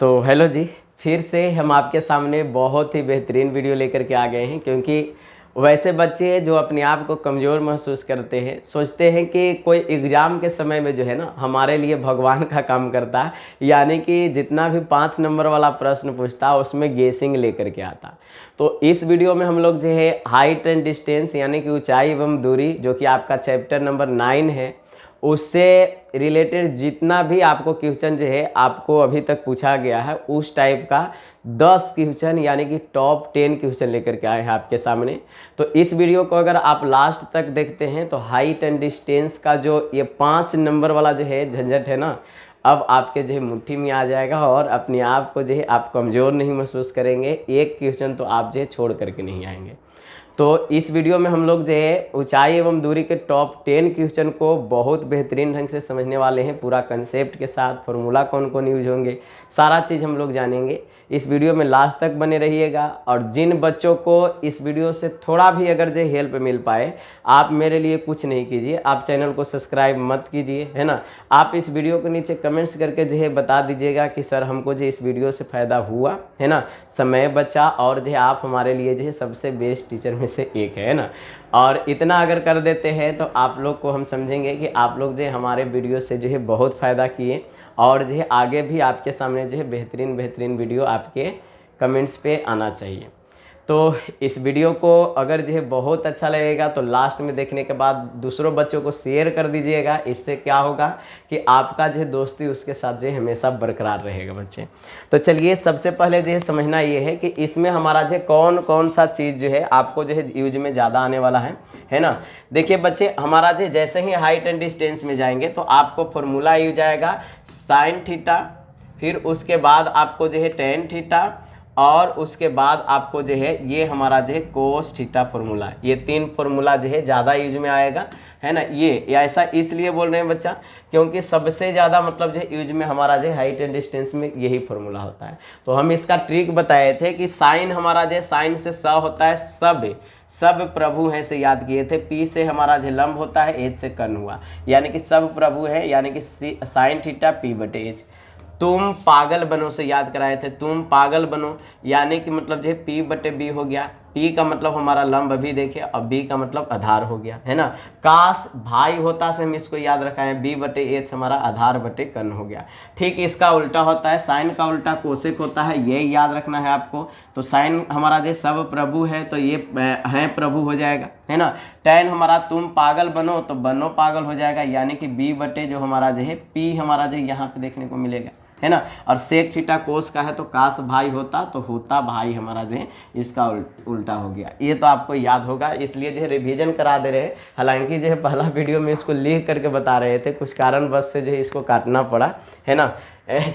तो हेलो जी, फिर से हम आपके सामने बहुत ही बेहतरीन वीडियो लेकर के आ गए हैं। क्योंकि वैसे बच्चे जो अपने आप को कमज़ोर महसूस करते हैं, सोचते हैं कि कोई एग्ज़ाम के समय में जो है ना हमारे लिए भगवान का काम करता है, यानी कि जितना भी 5 नंबर वाला प्रश्न पूछता है उसमें गेसिंग लेकर के आता। तो इस वीडियो में हम लोग जो है हाइट एंड डिस्टेंस यानी कि ऊंचाई एवं दूरी, जो कि आपका चैप्टर नंबर 9 है, उससे रिलेटेड जितना भी आपको क्वेश्चन जो है आपको अभी तक पूछा गया है उस टाइप का 10 क्वेश्चन यानी कि टॉप 10 क्वेश्चन लेकर के आए हैं आपके सामने। तो इस वीडियो को अगर आप लास्ट तक देखते हैं तो हाइट एंड डिस्टेंस का जो ये 5 नंबर वाला जो है झंझट है ना, अब आपके जो है मुट्ठी में आ जाएगा और अपने आप को जो है आप कमज़ोर नहीं महसूस करेंगे। एक क्वेश्चन तो आप जो है छोड़ करके नहीं आएंगे। तो इस वीडियो में हम लोग जो है ऊंचाई एवं दूरी के टॉप 10 क्वेश्चन को बहुत बेहतरीन ढंग से समझने वाले हैं। पूरा कंसेप्ट के साथ फार्मूला कौन कौन यूज होंगे, सारा चीज़ हम लोग जानेंगे। इस वीडियो में लास्ट तक बने रहिएगा। और जिन बच्चों को इस वीडियो से थोड़ा भी अगर जो हेल्प मिल पाए, आप मेरे लिए कुछ नहीं कीजिए, आप चैनल को सब्सक्राइब मत कीजिए, है ना। आप इस वीडियो के नीचे कमेंट्स करके जो है बता दीजिएगा कि सर हमको जो इस वीडियो से फ़ायदा हुआ, है ना, समय बचा और जो है आप हमारे लिए जो है सबसे बेस्ट टीचर में से एक है ना। और इतना अगर कर देते हैं तो आप लोग को हम समझेंगे कि आप लोग जो हमारे वीडियो से जो है बहुत फ़ायदा किए और जो है आगे भी आपके सामने जो है बेहतरीन बेहतरीन वीडियो आपके कमेंट्स पे आना चाहिए। तो इस वीडियो को अगर जो है बहुत अच्छा लगेगा तो लास्ट में देखने के बाद दूसरों बच्चों को शेयर कर दीजिएगा। इससे क्या होगा कि आपका जो है दोस्ती उसके साथ जो है हमेशा बरकरार रहेगा बच्चे। तो चलिए सबसे पहले जो है समझना ये है कि इसमें हमारा जो कौन कौन सा चीज़ जो है आपको जो है यूज में ज़्यादा आने वाला है ना। देखिए बच्चे, हमारा जो जैसे ही हाइट एंड डिस्टेंस में जाएंगे तो आपको फॉर्मूला यूज आएगा साइन थीटा, फिर उसके बाद आपको जो है टेन थीटा, और उसके बाद आपको जो है ये हमारा जो है कोस थीटा फार्मूला। ये 3 फार्मूला जो है ज़्यादा यूज में आएगा, है ना। ये ऐसा इसलिए बोल रहे हैं बच्चा क्योंकि सबसे ज़्यादा मतलब जो है यूज में हमारा जो है हाइट एंड डिस्टेंस में यही फार्मूला होता है। तो हम इसका ट्रिक बताए थे कि साइन हमारा जो है साइन से स होता है सब प्रभु हैं से याद किए थे। पी से हमारा जो लंब होता है, एच से कर्ण हुआ, यानी कि सब प्रभु है, यानी कि साइन थीटा पी बटे एच। तुम पागल बनो से याद कराए थे, तुम पागल बनो यानी कि मतलब जो है पी बटे बी हो गया। पी का मतलब हमारा लंब अभी देखे और बी का मतलब आधार हो गया, है ना। काश भाई होता से हम इसको याद रखा है, बी बटे एच हमारा आधार बटे कर्ण हो गया। ठीक इसका उल्टा होता है, साइन का उल्टा कोसेक होता है, ये याद रखना है आपको। तो साइन हमारा जो सब प्रभु है तो ये है प्रभु हो जाएगा, है ना। टेन हमारा तुम पागल बनो तो बनो पागल हो जाएगा, यानी कि बी बटे जो हमारा जो है पी हमारा जो यहाँ पे देखने को मिलेगा, है ना। और सेक थीटा कोस का है तो काश भाई होता तो होता भाई हमारा जो है इसका उल्टा हो गया। ये तो आपको याद होगा, इसलिए जो है रिवीजन करा दे रहे हैं। हालांकि जो है पहला वीडियो में इसको लिख करके बता रहे थे, कुछ कारणवश से जो है इसको काटना पड़ा, है ना।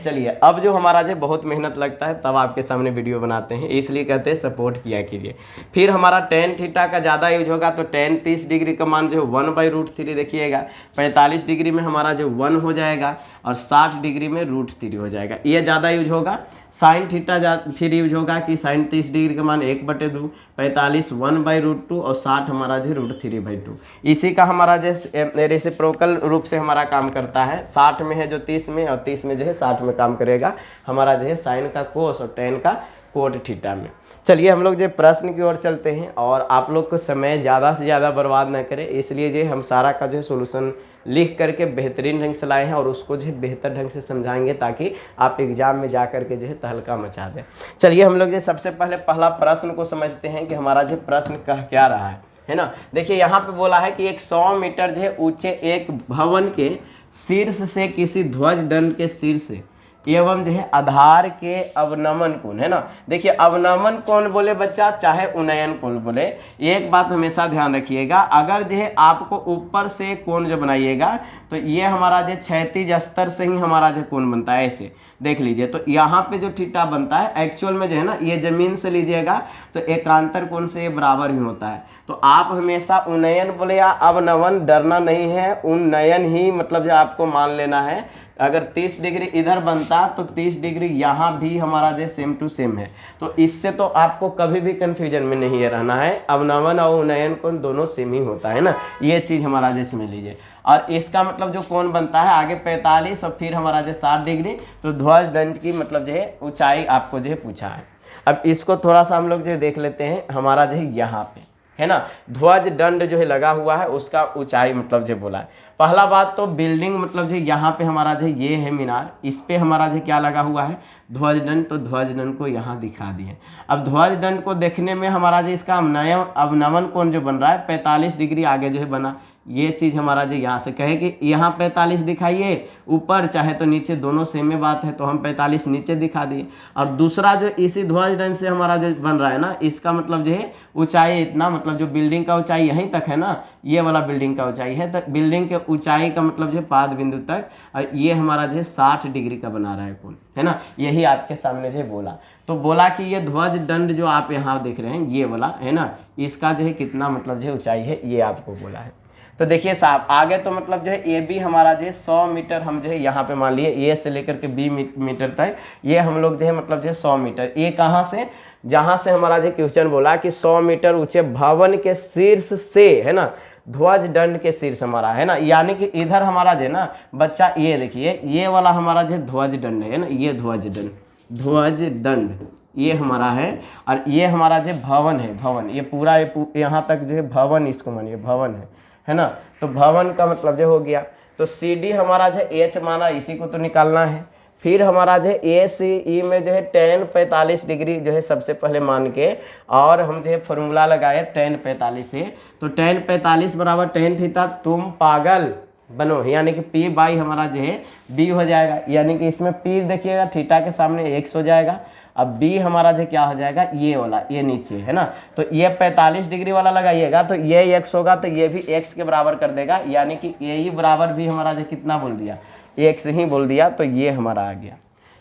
चलिए अब जो हमारा जो बहुत मेहनत लगता है तब आपके सामने वीडियो बनाते हैं, इसलिए कहते हैं सपोर्ट किया कीजिए। फिर हमारा टेन थीटा का ज़्यादा यूज होगा तो टेन 30 डिग्री का मान जो 1/√3 देखिएगा। 45 डिग्री में हमारा जो 1 हो जाएगा और 60 डिग्री में √3 हो जाएगा, ये ज़्यादा यूज होगा। साइन थीटा फिर यूज होगा कि साइन 30 डिग्री का मान 1/2, 45 1/√2 और 60 हमारा जो √3/2। इसी का हमारा जैसे रेसिप्रोकल रूप से हमारा काम करता है। 60 में है जो 30 में और 30 में जो है 60 में काम करेगा हमारा जो है साइन का कोस और टेन का कोट थीटा में। चलिए हम लोग जो प्रश्न की ओर चलते हैं और आप लोग को समय ज़्यादा से ज़्यादा बर्बाद न करें, इसलिए जो हम सारा का जो है सोल्यूशन लिख करके बेहतरीन ढंग से लाए हैं और उसको जो है बेहतर ढंग से समझाएंगे ताकि आप एग्जाम में जा करके जो है तहलका मचा दें। चलिए हम लोग जो सबसे पहले पहला प्रश्न को समझते हैं कि हमारा जो प्रश्न कह क्या रहा है ना। देखिए यहाँ पे बोला है कि एक 100 मीटर जो है ऊंचे एक भवन के शीर्ष से किसी ध्वज दंड के शीर्ष एवं जो है आधार के अवनमन कोण, है ना। देखिए अवनमन कोण बोले बच्चा चाहे उन्नयन कोण बोले, एक बात हमेशा ध्यान रखिएगा, अगर जो है आपको ऊपर से कोण जो बनाइएगा तो ये हमारा जो क्षैतिज स्तर से ही हमारा जो कोण बनता है, ऐसे देख लीजिए। तो यहाँ पे जो थीटा बनता है एक्चुअल में जो है ना ये जमीन से लीजिएगा तो एकांतर कोण से ये बराबर ही होता है। तो आप हमेशा उन्नयन बोले या अवनमन डरना नहीं है, उन्नयन ही मतलब जो आपको मान लेना है। अगर 30 डिग्री इधर बनता तो 30 डिग्री यहाँ भी हमारा जो सेम टू सेम है। तो इससे तो आपको कभी भी कन्फ्यूजन में नहीं रहना है, अवनमन और उन्नयन कोण दोनों सेम ही होता है ना, ये चीज़ हमारा जैसे में लीजिए। और इसका मतलब जो कोण बनता है आगे 45 और फिर हमारा जो 60 डिग्री। तो ध्वज दंड की मतलब जो है ऊंचाई आपको जो है पूछा है। अब इसको थोड़ा सा हम लोग जो देख लेते हैं, हमारा जो है यहाँ पे है ना ध्वज दंड जो है लगा हुआ है, उसका ऊंचाई मतलब जो बोला है। पहला बात तो बिल्डिंग मतलब जो यहाँ पे हमारा जो ये है मीनार, इस पे हमारा जो क्या लगा हुआ है ध्वज दंड। तो ध्वज दंड को यहाँ दिखा दिए। अब ध्वज दंड को देखने में हमारा जो इसका अवनमन कोण जो बन रहा है 45 डिग्री आगे जो है बना। ये चीज़ हमारा जो यहाँ से कहे कि यहाँ 45 दिखाइए ऊपर चाहे तो नीचे, दोनों सेम में बात है, तो हम 45 नीचे दिखा दिए। और दूसरा जो इसी ध्वज दंड से हमारा जो बन रहा है ना, इसका मतलब जो है ऊंचाई इतना, मतलब जो बिल्डिंग का ऊंचाई यहीं तक है ना, ये वाला बिल्डिंग का ऊंचाई है, तो बिल्डिंग के ऊंचाई का मतलब जो पाद बिंदु तक, और ये हमारा जो है 60 डिग्री का बना रहा है कोण, है ना। यही आपके सामने जो है बोला। तो बोला कि ये ध्वज दंड जो आप यहाँ देख रहे हैं ये वाला है ना, इसका जो है कितना मतलब जो है ऊंचाई है, ये आपको बोला है। तो देखिए साहब आगे तो मतलब जो है ए बी हमारा जो है 100 मीटर हम जो है यहाँ पे मान लिए ए से लेकर के बी मीटर तक, ये हम लोग जो है मतलब जो है 100 मीटर। ये कहाँ से, जहाँ से हमारा जो क्वेश्चन बोला कि 100 मीटर ऊंचे भवन के शीर्ष से, है ना, ध्वज दंड के शीर्ष हमारा है ना, यानी कि इधर हमारा जो है ना बच्चा, ये देखिए ये वाला हमारा जो ध्वज दंड है ना, ये ध्वज दंड ये हमारा है, और ये हमारा जो भवन है, भवन ये पूरा यहाँ तक जो है भवन, इसको मानिए भवन है ना। तो भवन का मतलब जो हो गया। तो सी डी हमारा जो एच माना, इसी को तो निकालना है। फिर हमारा जो ए सी ई में जो है tan 45 डिग्री जो है सबसे पहले मान के, और हम जो है फॉर्मूला लगाए tan 45 से। तो tan 45 बराबर tan थीटा, तुम पागल बनो, यानी कि p बाई हमारा जो है b हो जाएगा, यानी कि इसमें p देखिएगा थीटा के सामने x हो जाएगा। अब b हमारा जो क्या हो जाएगा, ये वाला, ये नीचे है ना, तो ये 45 डिग्री वाला लगाइएगा तो ये x होगा, तो ये भी x के बराबर कर देगा, यानी कि ये ही बराबर भी हमारा जो कितना बोल दिया, x ही बोल दिया। तो ये हमारा आ गया।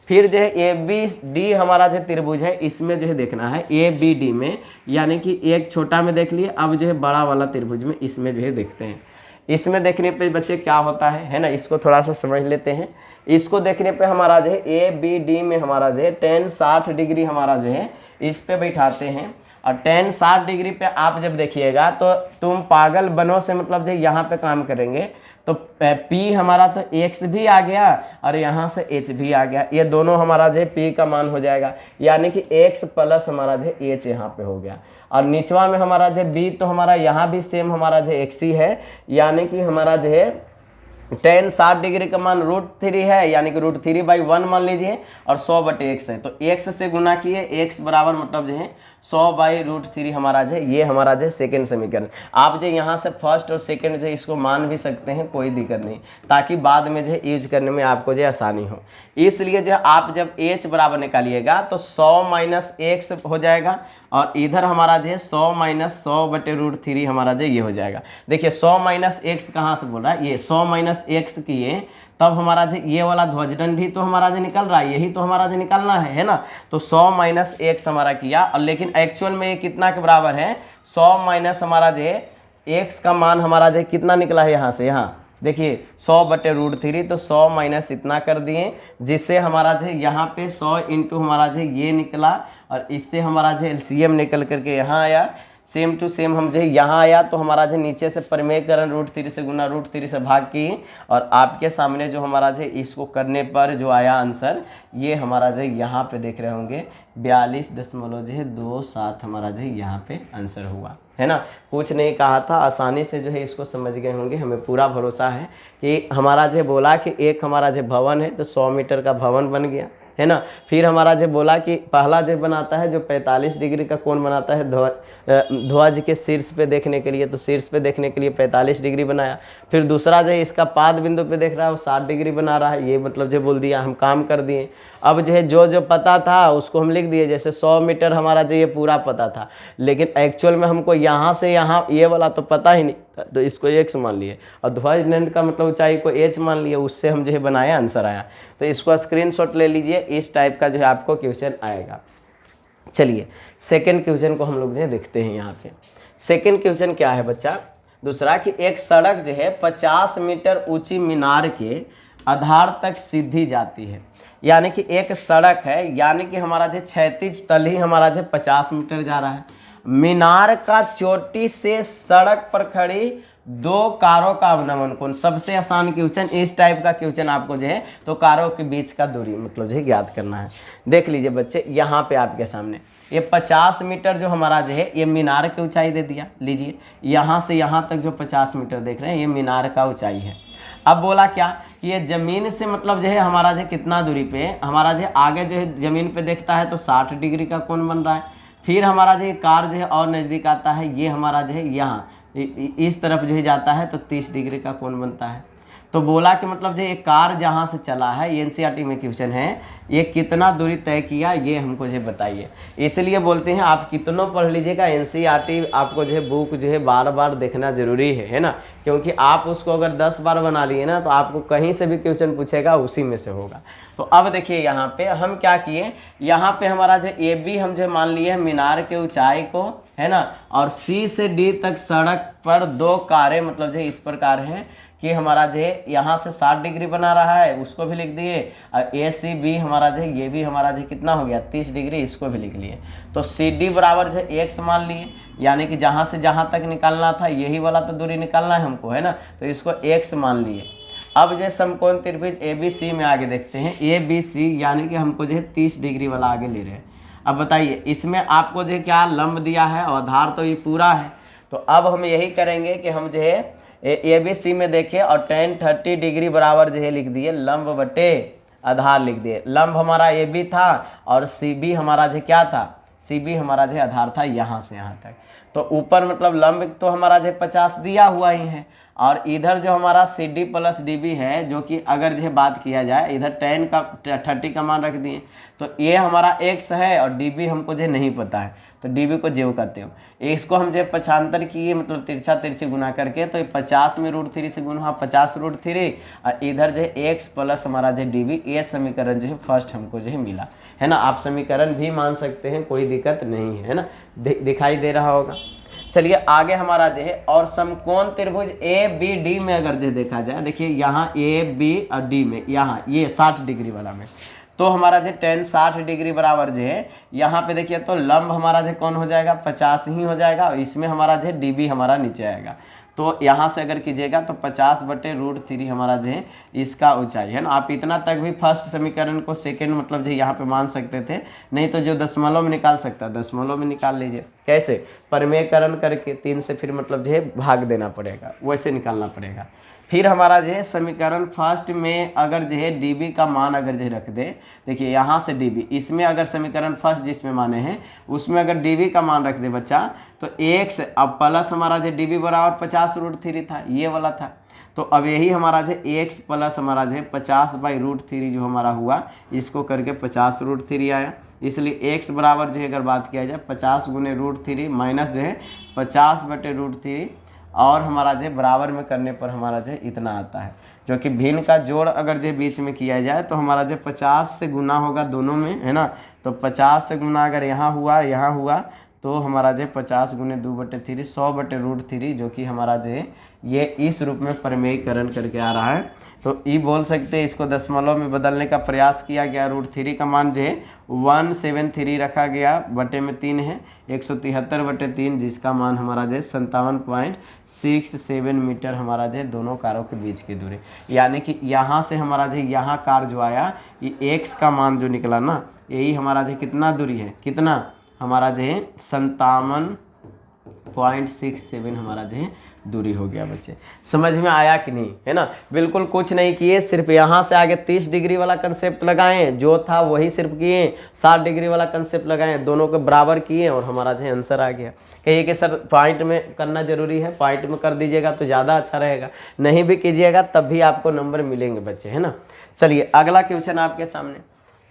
फिर जो है ए बी डी हमारा जो त्रिभुज है, इसमें जो है देखना है ए बी डी में, यानी कि एक छोटा में देख लिए, अब जो है बड़ा वाला त्रिभुज में, इसमें जो है देखते हैं। इसमें देखने पे बच्चे क्या होता है ना, इसको थोड़ा सा समझ लेते हैं। इसको देखने पे हमारा जो है ए बी डी में हमारा जो है tan 60 डिग्री हमारा जो है इस पे बैठाते हैं, और tan 60 डिग्री पे आप जब देखिएगा तो तुम पागल बनो से मतलब जो यहाँ पे काम करेंगे, तो P हमारा तो x भी आ गया और यहाँ से h भी आ गया, ये दोनों हमारा जो है P का मान हो जाएगा, यानी कि x प्लस हमारा जो है h यहाँ पे हो गया। और निचवा में हमारा जो B, तो हमारा यहाँ भी सेम हमारा जो x ही है, यानी कि हमारा जो है tan 60 डिग्री का मान √3 है, यानी कि √3/1 मान लीजिए, और 100/x है, तो x से गुना किए, x बराबर मतलब जो है 100/√3 हमारा जो है, ये हमारा जो है सेकेंड समीकरण। आप जो यहाँ से फर्स्ट और सेकेंड जो है इसको मान भी सकते हैं, कोई दिक्कत नहीं, ताकि बाद में जो है यूज करने में आपको जो आसानी हो। इसलिए जो है आप जब h बराबर निकालिएगा तो 100 - x हो जाएगा, और इधर हमारा जो है 100 - 100/√3 हमारा जो ये हो जाएगा। देखिए 100 - x कहाँ से बोल रहा है, ये 100 - x किए तब हमारा जो ये वाला ध्वजदंड ही तो हमारा जो निकल रहा है, यही तो हमारा जो निकलना है ना। तो 100 - x हमारा किया, और लेकिन एक्चुअल में ये कितना के बराबर है, 100 - हमारा जो x का मान हमारा जो कितना निकला है, यहाँ से यहाँ देखिए 100/√3, तो 100 - इतना कर दिए, जिससे हमारा जो यहाँ पे 100 इंटू हमारा जो ये निकला, और इससे हमारा जो LCM निकल करके यहाँ आया, सेम टू सेम हम जो यहाँ आया, तो हमारा जो नीचे से परिमेयकरण √3 से गुना √3 से भाग की, और आपके सामने जो हमारा जो इसको करने पर जो आया आंसर, ये हमारा जो यहाँ पे देख रहे होंगे 42.27 हमारा जो यहाँ पे आंसर हुआ, है ना। कुछ नहीं कहा था, आसानी से जो है इसको समझ गए होंगे, हमें पूरा भरोसा है कि हमारा जो बोला कि एक हमारा जो भवन है तो 100 मीटर का भवन बन गया, है ना। फिर हमारा जो बोला कि पहला जो बनाता है जो 45 डिग्री का कोण बनाता है ध्वज के शीर्ष पे देखने के लिए, तो शीर्ष पे देखने के लिए 45 डिग्री बनाया। फिर दूसरा जो है इसका पाद बिंदु पे देख रहा है वो 60 डिग्री बना रहा है, ये मतलब जो बोल दिया, हम काम कर दिए। अब जो है जो पता था उसको हम लिख दिए, जैसे 100 मीटर हमारा जो ये पूरा पता था, लेकिन एक्चुअल में हमको यहाँ से यहाँ ये वाला तो पता ही नहीं, तो इसको x मान लिए, और ध्वज दंड का मतलब ऊंचाई को h मान लिए, उससे हम जो है बनाए, आंसर आया। तो इसको स्क्रीनशॉट ले लीजिए, इस टाइप का जो है आपको क्वेश्चन आएगा। चलिए सेकंड क्वेश्चन को हम लोग जो है देखते हैं। यहाँ पे सेकंड क्वेश्चन क्या है बच्चा, दूसरा कि एक सड़क जो है 50 मीटर ऊंची मीनार के आधार तक सीधी जाती है, यानी कि एक सड़क है, यानी कि हमारा जो क्षैतिज तल ही हमारा जो 50 मीटर जा रहा है। मीनार का चोटी से सड़क पर खड़ी दो कारों का अवनमन कोण, सबसे आसान क्वेश्चन, इस टाइप का क्वेश्चन आपको जो है तो कारों के बीच का दूरी मतलब जो है ज्ञात करना है। देख लीजिए बच्चे, यहाँ पे आपके सामने ये 50 मीटर जो हमारा जो है ये मीनार की ऊंचाई दे दिया। लीजिए यहाँ से यहाँ तक जो 50 मीटर देख रहे हैं ये मीनार का ऊंचाई है। अब बोला क्या कि ये ज़मीन से मतलब जो है हमारा जो कितना दूरी पे हमारा जो आगे जो है ज़मीन पे देखता है तो 60 डिग्री का कोण बन रहा है। फिर हमारा जो कार जो है और नज़दीक आता है, ये हमारा जो है यहाँ इस तरफ जो है जाता है तो 30 डिग्री का कोण बनता है। तो बोला कि मतलब जो ये कार जहाँ से चला है, ये एनसीईआरटी में क्वेश्चन है, ये कितना दूरी तय किया ये हमको जो बताइए। इसलिए बोलते हैं आप कितनों पढ़ लीजिएगा, एनसीईआरटी आपको जो है बुक जो है बार बार देखना जरूरी है ना, क्योंकि आप उसको अगर 10 बार बना लिए ना तो आपको कहीं से भी क्वेश्चन पूछेगा उसी में से होगा। तो अब देखिए यहाँ पे हम क्या किए, यहाँ पे हमारा जो ए बी हम जो मान लिए मीनार के ऊंचाई को, है ना, और सी से डी तक सड़क पर दो कारें मतलब जो इस प्रकार है कि हमारा जो है यहाँ से 60 डिग्री बना रहा है, उसको भी लिख दिए, और ए सी बी हमारा जो है ये भी हमारा जो कितना हो गया 30 डिग्री, इसको भी लिख लिए। तो सी डी बराबर जो है एक्स मान लिए, यानी कि जहाँ से जहाँ तक निकालना था यही वाला तो दूरी निकालना है हमको, है ना, तो इसको एक्स मान लिए। अब जो समकोण त्रिभुज ए बी सी में आगे देखते हैं, ए बी सी यानी कि हमको जो है 30 डिग्री वाला आगे ले रहे हैं। अब बताइए इसमें आपको जो है क्या लंब दिया है और आधार तो ये पूरा है। तो अब हम यही करेंगे कि हम जो है ए बी सी में देखें और tan 30 डिग्री बराबर जो है लिख दिए लंब बटे आधार लिख दिए। लंब हमारा ए बी था और सी बी हमारा जो क्या था, सी बी हमारा जो आधार था यहाँ से यहाँ तक। तो ऊपर मतलब लंब तो हमारा जो 50 दिया हुआ ही है, और इधर जो हमारा C D plus D B है, जो कि अगर जो बात किया जाए इधर tan का 30 का मान रख दिए, तो ये हमारा x है और डी बी हमको जो नहीं पता है, तो डी बी को जेव करते हो। इसको हम जो 75 किए मतलब तिरछा तिरछी गुना करके, तो 50 में √3 से गुना 50 √3, और इधर जो है x प्लस हमारा जो डी बी, ये समीकरण जो है फर्स्ट हमको जो है मिला, है ना। आप समीकरण भी मान सकते हैं, कोई दिक्कत नहीं है ना, दिखाई दे रहा होगा। चलिए आगे हमारा जो है और समकोण त्रिभुज ए बी डी में अगर जो देखा जाए, देखिए यहाँ ए बी और डी में यहाँ ये 60 डिग्री वाला में, तो हमारा जो tan 60 डिग्री बराबर जो है यहाँ पे देखिए तो लंब हमारा जो कौन हो जाएगा 50 ही हो जाएगा, और इसमें हमारा जो डी बी हमारा नीचे आएगा। तो यहाँ से अगर कीजिएगा तो 50 बटे √3 हमारा जो है इसका ऊंचाई है ना। आप इतना तक भी फर्स्ट समीकरण को सेकंड मतलब जो यहाँ पे मान सकते थे, नहीं तो जो दशमलव में निकाल सकता है दशमलव में निकाल लीजिए। कैसे, परमेयकरण करके 3 से फिर मतलब जो है भाग देना पड़ेगा, वैसे निकालना पड़ेगा। फिर हमारा जो है समीकरण फर्स्ट में अगर जो है डी बी का मान अगर जो रख दे, देखिए यहाँ से डी बी, इसमें अगर समीकरण फर्स्ट जिसमें माने हैं उसमें अगर डी बी का मान रख दे बच्चा, तो एक्स अब प्लस हमारा जो डी बी बराबर 50 √3 था, ये वाला था। तो अब यही हमारा जो एक्स प्लस हमारा जो है 50/√3 जो हमारा हुआ, इसको करके 50 √3 आया। इसलिए एक्स बराबर जो है अगर बात किया जाए 50 गुने √3 माइनस जो है 50/√3, और हमारा जो बराबर में करने पर हमारा जो इतना आता है, जो कि भिन्न का जोड़ अगर जो बीच में किया जाए तो हमारा जो 50 से गुना होगा दोनों में, है ना। तो 50 से गुना अगर यहाँ हुआ तो हमारा जो 50 गुने 2/3 100/√3, जो कि हमारा जो है ये इस रूप में परमेयकरण करके आ रहा है। तो ये बोल सकते हैं, इसको दशमलव में बदलने का प्रयास किया गया, √3 का मान जो है 173 रखा गया, बटे में 3 है 173/3, जिसका मान हमारा जो है 57.67 मीटर हमारा जो है दोनों कारों के बीच की दूरी। यानी कि यहाँ से हमारा जो यहाँ कार जो आया, ये एक्स का मान जो निकला ना, यही हमारा जो कितना दूरी है, कितना हमारा जो है 57.67 हमारा जो है दूरी हो गया। बच्चे समझ में आया कि नहीं, है ना। बिल्कुल कुछ नहीं किए, सिर्फ यहाँ से आगे 30 डिग्री वाला कंसेप्ट लगाए, जो था वही सिर्फ किए, 60 डिग्री वाला कंसेप्ट लगाए, दोनों को बराबर किए और हमारा जो आंसर आ गया। कहिए कि सर पॉइंट में करना जरूरी है, पॉइंट में कर दीजिएगा तो ज़्यादा अच्छा रहेगा, नहीं भी कीजिएगा तब भी आपको नंबर मिलेंगे बच्चे, है ना। चलिए अगला क्वेश्चन आपके सामने।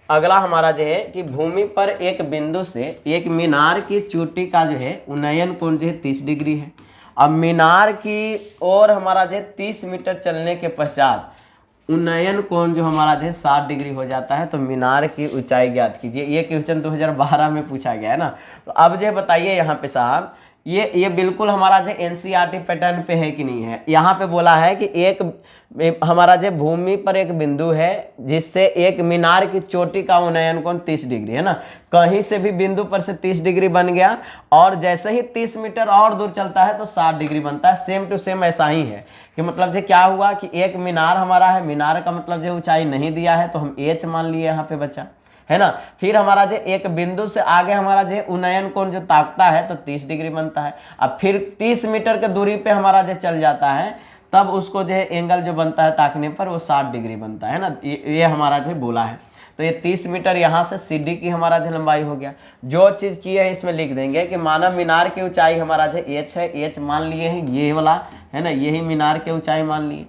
अगला हमारा जो है कि भूमि पर एक बिंदु से एक मीनार की चोटी का जो है उन्नयन कोण जो है 30 डिग्री है। अब मीनार की ओर हमारा जो 30 मीटर चलने के पश्चात उन्नयन कोण जो हमारा जो 60 डिग्री हो जाता है। तो मीनार की ऊंचाई ज्ञात कीजिए। ये क्वेश्चन 2012 में पूछा गया है ना। तो अब जो बताइए यहाँ पे साहब ये बिल्कुल हमारा जो एनसीईआरटी पैटर्न पे है कि नहीं है। यहाँ पे बोला है कि एक हमारा जो भूमि पर एक बिंदु है जिससे एक मीनार की चोटी का उन्नयन कोण 30 डिग्री है ना। कहीं से भी बिंदु पर से 30 डिग्री बन गया और जैसे ही 30 मीटर और दूर चलता है तो 60 डिग्री बनता है। सेम टू सेम ऐसा ही है कि मतलब जो क्या हुआ कि एक मीनार हमारा है, मीनार का मतलब जो ऊंचाई नहीं दिया है तो हम एच मान लिए यहाँ पे बचा है ना। फिर हमारा जो एक बिंदु से आगे हमारा जो उन्नयन कोण जो ताकता है तो 30 डिग्री बनता है। अब फिर 30 मीटर के दूरी पे हमारा जो चल जाता है तब उसको जो है एंगल जो बनता है ताकने पर वो 60 डिग्री बनता है ना। ये हमारा जो बोला है। तो ये 30 मीटर यहाँ से सीडी की हमारा जो लंबाई हो गया। जो चीज़ की है इसमें लिख देंगे कि माना मीनार की ऊंचाई हमारा जो एच है, एच मान लिए हैं ये वाला है ना, यही मीनार की ऊंचाई मान लिए।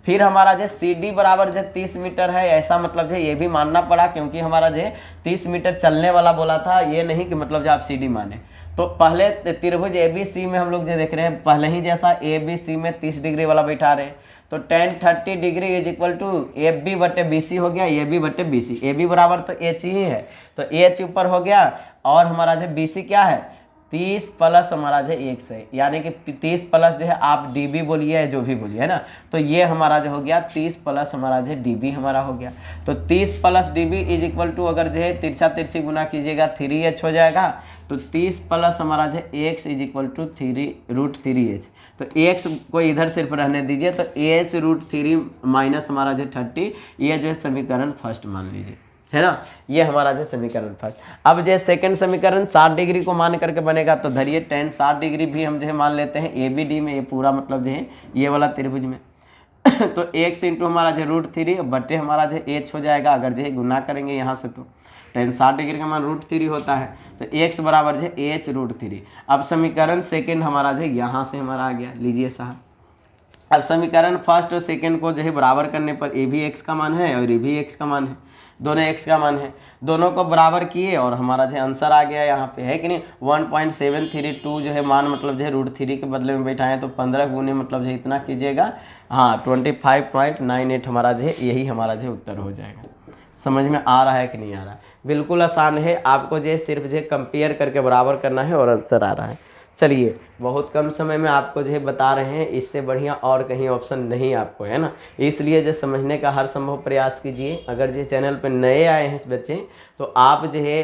फिर हमारा जो CD बराबर जो 30 मीटर है, ऐसा मतलब जो ये भी मानना पड़ा क्योंकि हमारा जो 30 मीटर चलने वाला बोला था, ये नहीं कि मतलब जो आप CD माने। तो पहले त्रिभुज ABC में हम लोग जो देख रहे हैं पहले ही जैसा ABC में 30 डिग्री वाला बैठा रहे हैं तो tan 30 degree is equal to AB बटे BC हो गया, AB बटे BC। AB बराबर तो H ही है तो H ऊपर हो गया और हमारा जो BC क्या है 30 प्लस हमारा जो 1 है, यानी कि 30 प्लस जो है आप DB बोलिए या जो भी बोलिए है ना। तो ये हमारा जो हो गया 30 प्लस हमारा जो DB हमारा हो गया। तो 30 plus DB is equal to अगर जो है तिरछा तिरछी गुना कीजिएगा 3H हो जाएगा। तो 30 प्लस हमारा जो X is equal to √3H। तो X को इधर सिर्फ रहने दीजिए तो H√3 माइनस हमारा जो 30, ये जो है समीकरण फर्स्ट मान लीजिए है ना। ये हमारा जो समीकरण फर्स्ट। अब जो सेकंड समीकरण 60 डिग्री को मान करके बनेगा तो धरिए tan 60 डिग्री भी हम जो है मान लेते हैं ABD में, ये पूरा मतलब जो है ये वाला त्रिभुज में। तो X इंटू हमारा जो √3 बटे हमारा जो H हो जाएगा। अगर जो है गुना करेंगे यहाँ से तो tan 60 डिग्री का मान √3 होता है तो X बराबर जो H√3। अब समीकरण सेकेंड हमारा जो यहाँ से हमारा आ गया, लीजिए साहब। अब समीकरण फर्स्ट और सेकेंड को जो है बराबर करने पर ये भी X का मान है और ये भी X का मान है, दोनों X का मान है। दोनों को बराबर किए और हमारा जो आंसर आ गया यहाँ पे है कि नहीं 1.732 जो है मान मतलब जो है √3 के बदले में बैठाएं तो 15 गुने मतलब जो है इतना कीजिएगा, हाँ 25.98 हमारा जो है यही हमारा जो उत्तर हो जाएगा। समझ में आ रहा है कि नहीं आ रहा है? बिल्कुल आसान है, आपको जो है सिर्फ जो है कंपेयर करके बराबर करना है और आंसर आ रहा है। चलिए बहुत कम समय में आपको जो है बता रहे हैं, इससे बढ़िया और कहीं ऑप्शन नहीं आपको है ना। इसलिए जो समझने का हर संभव प्रयास कीजिए। अगर जो चैनल पर नए आए हैं बच्चे तो आप जो है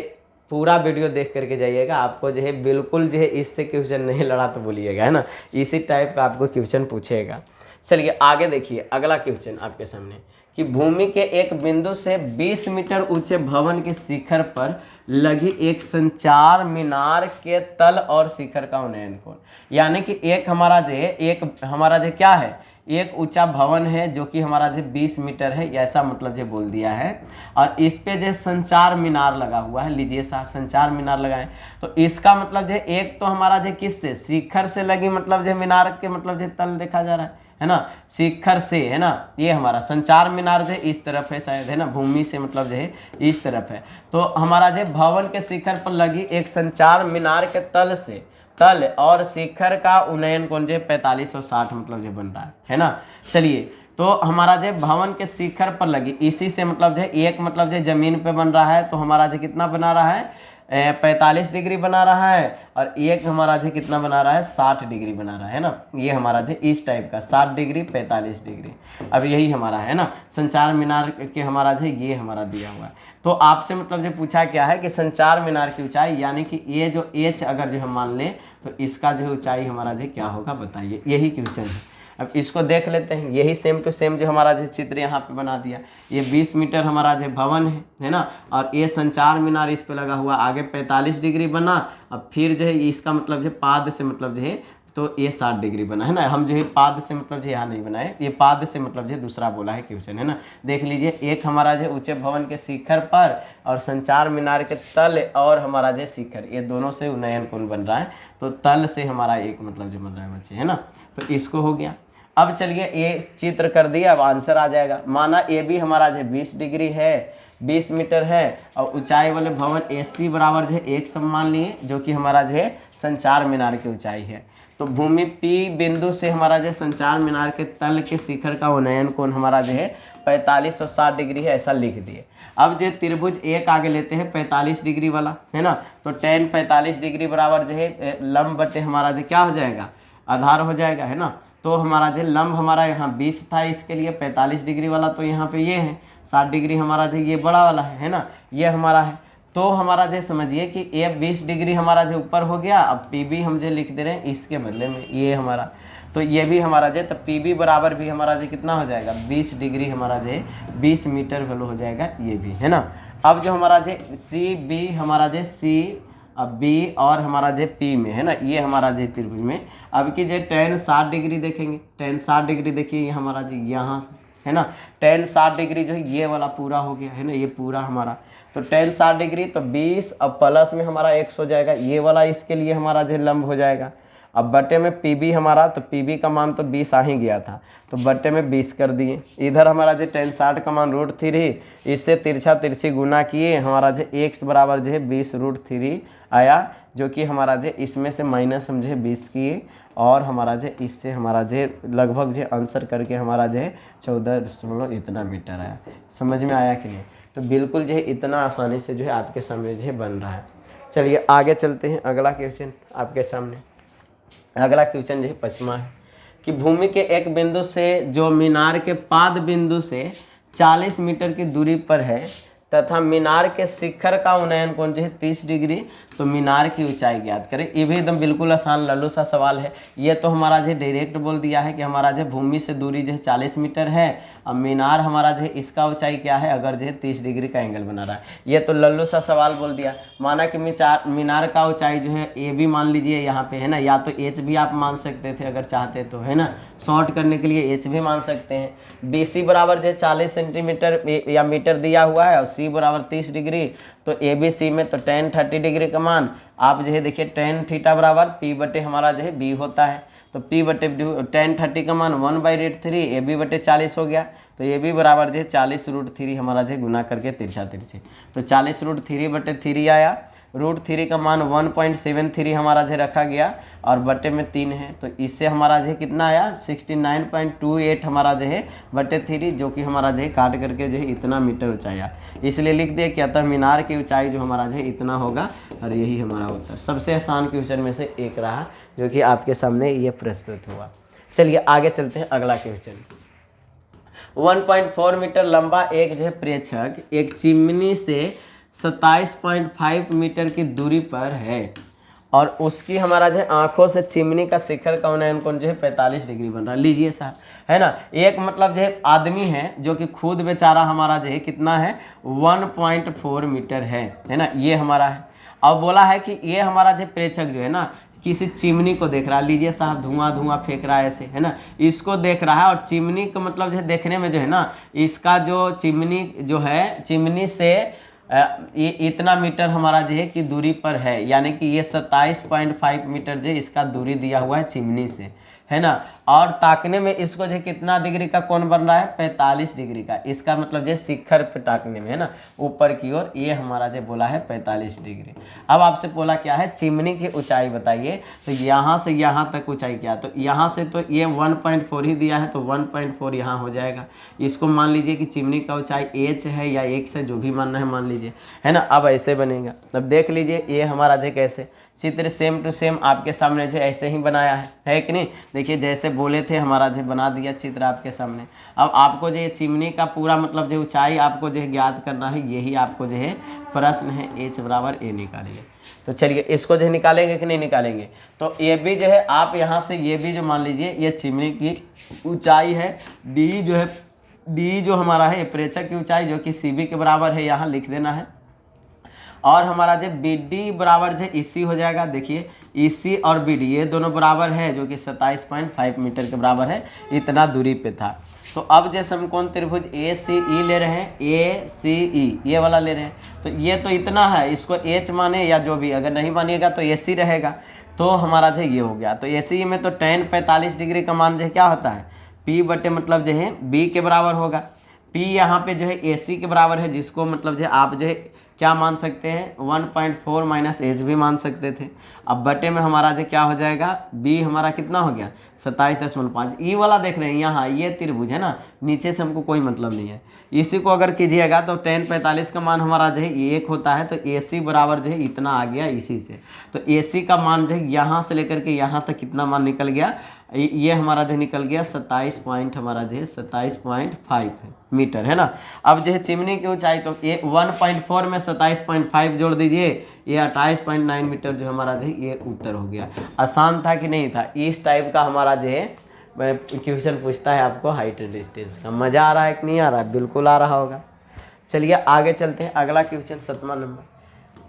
पूरा वीडियो देख करके जाइएगा, आपको जो है बिल्कुल जो है इससे क्वेश्चन नहीं लड़ा तो बोलिएगा है ना, इसी टाइप का आपको क्वेश्चन पूछेगा। चलिए आगे देखिए अगला क्वेश्चन आपके सामने कि भूमि के एक बिंदु से 20 मीटर ऊंचे भवन के शिखर पर लगी एक संचार मीनार के तल और शिखर का उन्नयन कोण। यानी कि एक हमारा जो क्या है, एक ऊंचा भवन है जो कि हमारा जो 20 मीटर है, ऐसा मतलब जो बोल दिया है। और इस पे जो संचार मीनार लगा हुआ है, लीजिए साहब संचार मीनार लगाएं तो इसका मतलब जो एक तो हमारा जो किससे शिखर से लगी मतलब जो मीनार के मतलब जो तल देखा जा रहा है ना, शिखर से है ना। ये हमारा संचार मीनार जो इस तरफ है शायद है ना, भूमि से मतलब जो है इस तरफ है। तो हमारा जो भवन के शिखर पर लगी एक संचार मीनार के तल और शिखर का उन्नयन कोण जो 45 और 60 मतलब जो बन रहा है ना। चलिए तो हमारा जो भवन के शिखर पर लगी इसी से मतलब जो एक मतलब जो जमीन पे बन रहा है तो हमारा जो कितना बना रहा है 45 डिग्री बना रहा है और एक हमारा जो कितना बना रहा है 60 डिग्री बना रहा है ना। ये हमारा जो इस टाइप का 60 डिग्री 45 डिग्री। अब यही हमारा है ना संचार मीनार के हमारा जो ये हमारा दिया हुआ है। तो आपसे मतलब जो पूछा क्या है कि संचार मीनार की ऊंचाई यानी कि ये जो H अगर जो हम मान लें तो इसका जो ऊंचाई हमारा जो क्या होगा बताइए, यही क्वेश्चन है। अब इसको देख लेते हैं, यही सेम टू सेम जो हमारा जो चित्र यहाँ पे बना दिया। ये 20 मीटर हमारा जो भवन है ना, और ये संचार मीनार इस पे लगा हुआ, आगे 45 डिग्री बना। अब फिर जो है इसका मतलब जो पाद से मतलब जो है तो ये 60 डिग्री बना है ना। हम जो है पाद से मतलब जो यहाँ नहीं बनाए, ये पाद से मतलब जो दूसरा बोला है क्वेश्चन है ना। देख लीजिए एक हमारा जो ऊंचे भवन के शिखर पर और संचार मीनार के तल और हमारा जो शिखर, ये दोनों से उन्नयन कोण बन रहा है। तो तल से हमारा एक मतलब जो बन रहा है बच्चे है ना, तो इसको हो गया। अब चलिए ये चित्र कर दिया, अब आंसर आ जाएगा। माना ए बी हमारा जो 20 डिग्री है, 20 मीटर है और ऊंचाई वाले भवन AC बराबर जो है 1 सम मान लिए, जो कि हमारा जो है संचार मीनार की ऊंचाई है। तो भूमि P बिंदु से हमारा जो संचार मीनार के तल के शिखर का उन्नयन कोण हमारा जो है 45 और 60 डिग्री है, ऐसा लिख दिए। अब जो त्रिभुज एक आगे लेते हैं 45 डिग्री वाला, है ना, तो tan 45 डिग्री बराबर जो है लंब बटे हमारा जो क्या हो जाएगा, आधार हो जाएगा, है ना। तो हमारा जो लंब हमारा यहाँ 20 था, इसके लिए 45 डिग्री वाला तो यहाँ पे ये है 60 डिग्री हमारा जो ये बड़ा वाला है ना, ये हमारा है। तो हमारा जो समझिए कि ये 20 डिग्री हमारा जो ऊपर हो गया, अब PB हम जो लिख दे रहे हैं इसके बदले में ये हमारा, तो ये भी हमारा जो, तो PB बराबर भी हमारा जो कितना हो जाएगा 20 डिग्री हमारा जो 20 मीटर वैल्यू हो जाएगा, ये भी, है ना। अब जो हमारा जो CB हमारा जो C अब B और हमारा जो P में, है ना, ये हमारा जो त्रिभुज में अब की जो tan 60 डिग्री देखेंगे, tan 60 डिग्री देखिए ये हमारा जो यहाँ है ना, tan 60 डिग्री जो ये वाला पूरा हो गया, है ना, ये पूरा हमारा, तो tan 60 डिग्री तो 20 अब प्लस में हमारा x हो जाएगा, ये वाला इसके लिए हमारा जो लंब हो जाएगा। अब बटे में PB हमारा, तो PB का मान तो 20 आ ही गया था, तो बटे में 20 कर दिए। इधर हमारा जो tan 60 का मान √3, इससे तिरछा तिरछी गुना किए, हमारा जो x बराबर जो है 20 √3 आया, जो कि हमारा जो इसमें से माइनस हम जो है 20 किए, और हमारा जो इससे हमारा जो लगभग जो आंसर करके हमारा जो है 14 इतना मीटर आया। समझ में आया कि नहीं? तो बिल्कुल जो है इतना आसानी से जो है आपके सामने जो है बन रहा है। चलिए आगे चलते हैं, अगला क्वेश्चन आपके सामने। अगला क्वेश्चन जो है 5वां है कि भूमि के एक बिंदु से जो मीनार के पाद बिंदु से 40 मीटर की दूरी पर है तथा मीनार के शिखर का उन्नयन कोण जो है 30 डिग्री, तो मीनार की ऊंचाई ज्ञात करें। ये भी एकदम बिल्कुल आसान लल्लू सा सवाल है। ये तो हमारा जो डायरेक्ट बोल दिया है कि हमारा जो भूमि से दूरी जो है 40 मीटर है, अब मीनार हमारा जो है इसका ऊंचाई क्या है, अगर जो है 30 डिग्री का एंगल बना रहा है। ये तो लल्लू सा सवाल बोल दिया। माना कि मीनार का ऊंचाई जो है ए भी मान लीजिए यहाँ पे, है ना, या तो एच भी आप मान सकते थे अगर चाहते तो, है ना, शॉर्ट करने के लिए एच भी मान सकते हैं। BC बराबर जो है 40 सेंटीमीटर या मीटर दिया हुआ है और C बराबर 30 डिग्री, तो ABC में तो tan 30 डिग्री का मान आप जो है देखिए tan थीटा बराबर P बटे हमारा जो है B होता है, तो P बटे tan 30 का मान 1/√3 AB बटे 40 हो गया, तो AB बराबर जो है 40√3 हमारा जो है गुना करके तिरछा तिरछी, तो 40√3 बटे 3 आया। √3 का मान 1.73 हमारा जो रखा गया और बटे में 3 है, तो इससे हमारा जो कितना आया 69.28 हमारा जो है बटे 3, जो कि हमारा जो है काट करके जो है इतना मीटर ऊंचाई आया। इसलिए लिख दिया कि अतः मीनार की ऊंचाई जो हमारा जो है इतना होगा, और यही हमारा उत्तर। सबसे आसान क्वेश्चन में से एक रहा जो कि आपके सामने ये प्रस्तुत हुआ। चलिए आगे चलते हैं, अगला क्वेश्चन। 1.4 मीटर लंबा एक जो है प्रेक्षक एक चिमनी से 27.5 मीटर की दूरी पर है और उसकी हमारा जो है आंखों से चिमनी का शिखर का उन्नयन कोण जो है 45 डिग्री बन रहा है। लीजिए साहब, है ना, एक मतलब जो है आदमी है जो कि खुद बेचारा हमारा जो है कितना है 1.4 मीटर है ना, ये हमारा है। अब बोला है कि ये हमारा जो प्रेक्षक जो है ना किसी चिमनी को देख रहा है। लीजिए साहब, धुआं धुआं फेंक रहा है ऐसे, है ना, इसको देख रहा है, और चिमनी का मतलब जो है देखने में जो है ना, इसका जो चिमनी जो है चिमनी से ये इतना मीटर हमारा जो है कि दूरी पर है, यानी कि ये 27.5 मीटर जो है इसका दूरी दिया हुआ है चिमनी से, है ना। और ताकने में इसको जो कितना डिग्री का कोण बन रहा है 45 डिग्री का, इसका मतलब जो शिखर पे ताकने में, है ना, ऊपर की ओर, ये हमारा जो बोला है 45 डिग्री। अब आपसे बोला क्या है चिमनी की ऊंचाई बताइए, तो यहाँ से यहाँ तक ऊंचाई क्या, तो यहाँ से तो ये 1.4 ही दिया है, तो 1.4 यहाँ हो जाएगा। इसको मान लीजिए कि चिमनी का ऊंचाई h है या x है, जो भी मानना है मान लीजिए, है ना। अब ऐसे बनेगा, अब देख लीजिए ये हमारा जो कैसे चित्र सेम टू सेम आपके सामने जो ऐसे ही बनाया है कि नहीं। देखिए जैसे बोले थे हमारा जो बना दिया चित्र आपके सामने। अब आपको जो ये चिमनी का पूरा मतलब जो ऊंचाई आपको जो है ज्ञात करना है, यही आपको जो है प्रश्न है, h बराबर a निकालिए। तो चलिए इसको जो है निकालेंगे कि नहीं निकालेंगे, तो ये भी जो है आप यहाँ से ये भी जो मान लीजिए ये चिमनी की ऊंचाई है d जो है, d जो हमारा है प्रेक्षक की ऊंचाई जो कि CB के बराबर है, यहाँ लिख देना है। और हमारा जो BD बराबर जो EC हो जाएगा। देखिए EC और BD ये दोनों बराबर है, जो कि 27.5 मीटर के बराबर है, इतना दूरी पे था। तो अब जैसे हम कौन त्रिभुज ACE ले रहे हैं, ACE ये वाला ले रहे हैं, तो ये तो इतना है, इसको H माने या जो भी, अगर नहीं मानिएगा तो AC रहेगा। तो हमारा जो ये हो गया, तो ACE में तो tan 45 डिग्री का मान जो है क्या होता है P बटे मतलब जो है B के बराबर होगा। P यहाँ पे जो है AC के बराबर है, जिसको मतलब जो है आप जो है क्या मान सकते हैं 1.4 माइनस एच भी मान सकते थे। अब बटे में हमारा जो क्या हो जाएगा, बी हमारा कितना हो गया 27.5। ई वाला देख रहे हैं यहाँ, ये त्रिभुज है ना, नीचे से हमको कोई मतलब नहीं है। इसी को अगर कीजिएगा तो tan 45 का मान हमारा जो है 1 होता है, तो AC बराबर जो है इतना आ गया इसी से। तो AC का मान जो है यहाँ से लेकर के यहाँ तक कितना मान निकल गया, ये हमारा जो निकल गया 27 पॉइंट हमारा जो है 27.5 मीटर है ना। अब जो है चिमनी की ऊंचाई तो ये 1.4 में 27.5 जोड़ दीजिए, ये 28.9 मीटर जो हमारा जो है ये उत्तर हो गया। आसान था कि नहीं था? इस टाइप का हमारा जो है क्वेश्चन पूछता है आपको हाइट एंड डिस्टेंस का। मज़ा आ रहा है कि नहीं आ रहा है? बिल्कुल आ रहा होगा। चलिए आगे चलते हैं। अगला क्वेश्चन 7वां नंबर।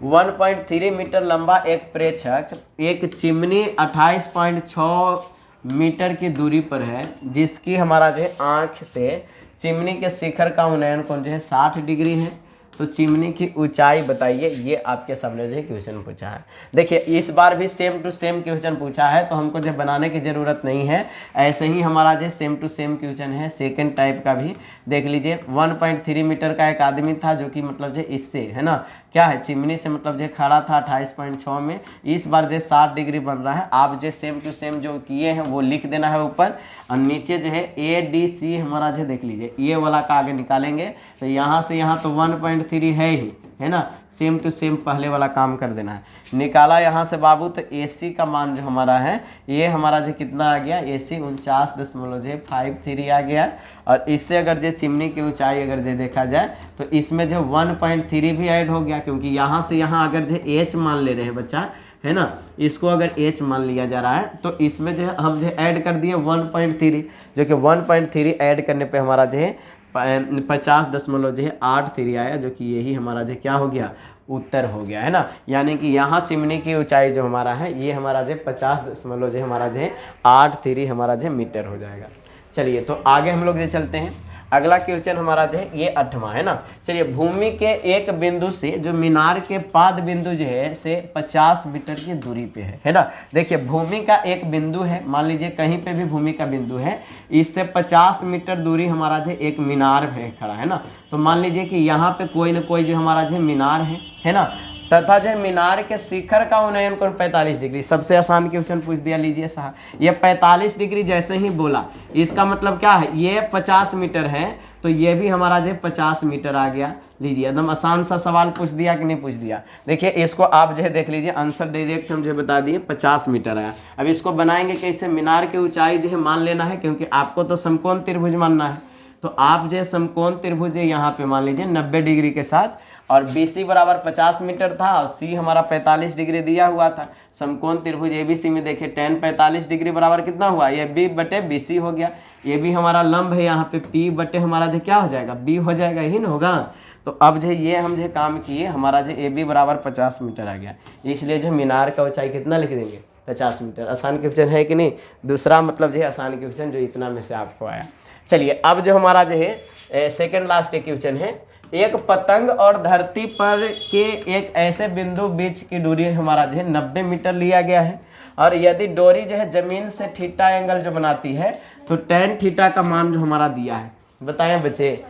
1.3 मीटर लंबा एक प्रेक्षक एक चिमनी 28.6 मीटर की दूरी पर है, जिसकी हमारा जो है आँख से चिमनी के शिखर का उन्नयन कोण जो है 60 डिग्री है। तो चिमनी की ऊंचाई बताइए। ये आपके सामने जो है क्वेश्चन पूछा है। देखिए इस बार भी सेम टू सेम क्वेश्चन पूछा है, तो हमको जो बनाने की ज़रूरत नहीं है, ऐसे ही हमारा जो सेम टू सेम क्वेश्चन है। सेकंड टाइप का भी देख लीजिए। 1.3 मीटर का एक आदमी था, जो कि मतलब जो इससे है ना क्या है, चिमनी से मतलब जो खड़ा था 28.6 में। इस बार जो 60 डिग्री बन रहा है। आप जो सेम टू सेम जो किए हैं वो लिख देना है ऊपर, और नीचे जो है ADC हमारा जो देख लीजिए, ये वाला का आगे निकालेंगे। तो यहाँ से यहाँ तो 1.3 है ही है ना, सेम टू सेम पहले वाला काम कर देना है। निकाला यहाँ से बाबू, तो AC का मान जो हमारा है ये हमारा जो कितना आ गया, AC 49.53 आ गया। और इससे अगर जो चिमनी की ऊंचाई अगर जो देखा जाए तो इसमें जो 1.3 भी ऐड हो गया, क्योंकि यहाँ से यहाँ अगर जो H मान ले रहे हैं बच्चा है ना, इसको अगर H मान लिया जा रहा है, तो इसमें जो है हम जो ऐड कर दिए 1.3, जो कि 1.3 ऐड करने पे हमारा जो है 50.83 आया, जो कि यही हमारा जो क्या हो गया, उत्तर हो गया है ना। यानी कि यहाँ चिमनी की ऊंचाई जो हमारा है ये हमारा जो 50 जो हमारा जो 83 हमारा जो मीटर हो जाएगा। चलिए तो आगे हम लोग जो चलते हैं। अगला क्वेश्चन हमारा जो है ये 8वां है ना। चलिए भूमि के एक बिंदु से जो मीनार के पाद बिंदु जो है से 50 मीटर की दूरी पे है ना। देखिए भूमि का एक बिंदु है, मान लीजिए कहीं पे भी भूमि का बिंदु है, इससे 50 मीटर दूरी हमारा जो एक मीनार है खड़ा है ना। तो मान लीजिए कि यहाँ पे कोई ना कोई जो हमारा जो मीनार है ना, तथा जो मीनार के शिखर का उन्नयन कोण 45 डिग्री। सबसे आसान क्वेश्चन पूछ दिया। लीजिए साहब, ये 45 डिग्री जैसे ही बोला, इसका मतलब क्या है, ये 50 मीटर है, तो ये भी हमारा जो 50 मीटर आ गया। लीजिए एकदम आसान सा सवाल पूछ दिया कि नहीं पूछ दिया। देखिए इसको आप जो है देख लीजिए, आंसर डायरेक्ट हम जो बता दिए 50 मीटर आया। अब इसको बनाएंगे कैसे, मीनार की ऊंचाई जो है मान लेना है, क्योंकि आपको तो समकोण त्रिभुज मानना है। तो आप जो समकोण त्रिभुज यहाँ पे मान लीजिए 90 डिग्री के साथ, और BC बराबर 50 मीटर था और C हमारा 45 डिग्री दिया हुआ था। समकोण त्रिभुज ABC में देखिए tan 45 डिग्री बराबर कितना हुआ, ये B बटे BC हो गया। ये भी हमारा लंब है, यहाँ पे P बटे हमारा जो क्या हो जाएगा, B हो जाएगा, यही ना होगा। तो अब जो ये हम जो काम किए, हमारा जो AB बराबर 50 मीटर आ गया। इसलिए जो मीनार का ऊंचाई कितना लिख देंगे, 50 मीटर। आसान क्वेश्चन है कि नहीं? दूसरा मतलब जो है आसान क्वेश्चन जो इतना में से आपको आया। चलिए अब जो हमारा जो है सेकेंड लास्ट क्वेश्चन है। एक पतंग और धरती पर के एक ऐसे बिंदु बीच की दूरी हमारा जो है 90 मीटर लिया गया है, और यदि डोरी जो है जमीन से थीटा एंगल जो बनाती है, तो tan थीटा का मान जो हमारा दिया है। बताएं बच्चे,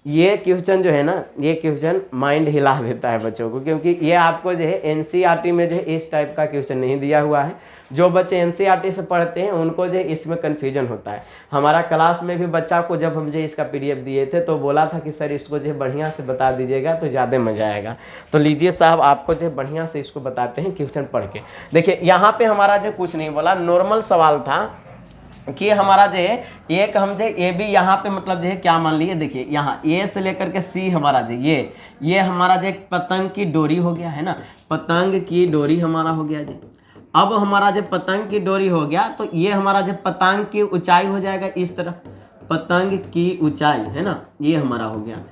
ये क्वेश्चन जो है ना, ये क्वेश्चन माइंड हिला देता है बच्चों को, क्योंकि ये आपको जो है NCERT में जो है इस टाइप का क्वेश्चन नहीं दिया हुआ है। जो बच्चे NCERT से पढ़ते हैं उनको जो इसमें कन्फ्यूजन होता है। हमारा क्लास में भी बच्चा को जब हम जो इसका PDF दिए थे, तो बोला था कि सर इसको जो बढ़िया से बता दीजिएगा तो ज़्यादा मज़ा आएगा। तो लीजिए साहब, आपको जो बढ़िया से इसको बताते हैं क्वेश्चन पढ़ के। देखिए यहाँ पे हमारा जो कुछ नहीं बोला, नॉर्मल सवाल था कि हमारा जो है एक हम जो AB यहाँ पे मतलब जो है क्या मान लिए। देखिए यहाँ A से लेकर के C हमारा जो ये हमारा जो एक पतंग की डोरी हो गया है ना, पतंग की डोरी हमारा हो गया जी। अब हमारा जो पतंग की डोरी हो गया, तो ये हमारा जो पतंग की ऊंचाई हो जाएगा इस तरफ, पतंग की ऊंचाई है ना, ये हमारा हो गया।